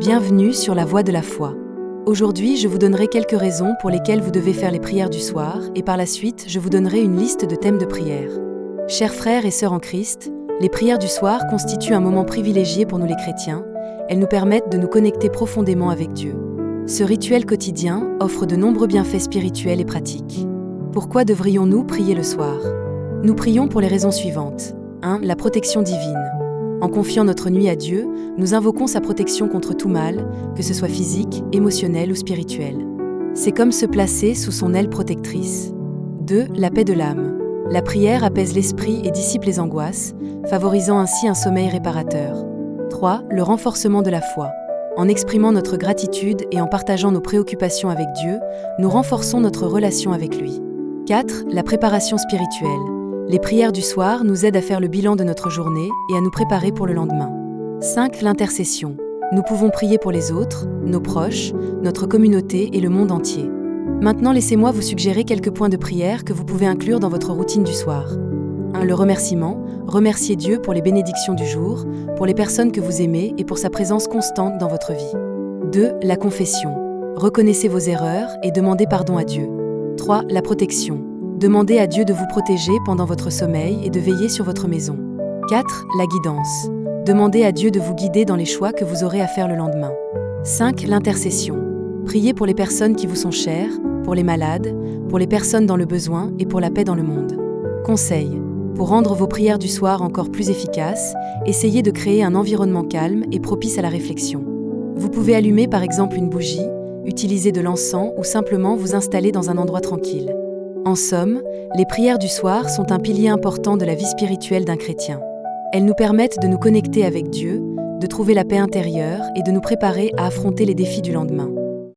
Bienvenue sur la voie de la foi. Aujourd'hui, je vous donnerai quelques raisons pour lesquelles vous devez faire les prières du soir et par la suite, je vous donnerai une liste de thèmes de prière. Chers frères et sœurs en Christ, les prières du soir constituent un moment privilégié pour nous les chrétiens. Elles nous permettent de nous connecter profondément avec Dieu. Ce rituel quotidien offre de nombreux bienfaits spirituels et pratiques. Pourquoi devrions-nous prier le soir ? Nous prions pour les raisons suivantes. 1. La protection divine. En confiant notre nuit à Dieu, nous invoquons sa protection contre tout mal, que ce soit physique, émotionnel ou spirituel. C'est comme se placer sous son aile protectrice. 2. La paix de l'âme. La prière apaise l'esprit et dissipe les angoisses, favorisant ainsi un sommeil réparateur. 3. Le renforcement de la foi. En exprimant notre gratitude et en partageant nos préoccupations avec Dieu, nous renforçons notre relation avec lui. 4. La préparation spirituelle. Les prières du soir nous aident à faire le bilan de notre journée et à nous préparer pour le lendemain. 5. L'intercession. Nous pouvons prier pour les autres, nos proches, notre communauté et le monde entier. Maintenant, laissez-moi vous suggérer quelques points de prière que vous pouvez inclure dans votre routine du soir. 1. Le remerciement. Remerciez Dieu pour les bénédictions du jour, pour les personnes que vous aimez et pour sa présence constante dans votre vie. 2. La confession. Reconnaissez vos erreurs et demandez pardon à Dieu. 3. La protection. Demandez à Dieu de vous protéger pendant votre sommeil et de veiller sur votre maison. 4. La guidance. Demandez à Dieu de vous guider dans les choix que vous aurez à faire le lendemain. 5. L'intercession. Priez pour les personnes qui vous sont chères, pour les malades, pour les personnes dans le besoin et pour la paix dans le monde. Conseil. Pour rendre vos prières du soir encore plus efficaces, essayez de créer un environnement calme et propice à la réflexion. Vous pouvez allumer par exemple une bougie, utiliser de l'encens ou simplement vous installer dans un endroit tranquille. En somme, les prières du soir sont un pilier important de la vie spirituelle d'un chrétien. Elles nous permettent de nous connecter avec Dieu, de trouver la paix intérieure et de nous préparer à affronter les défis du lendemain.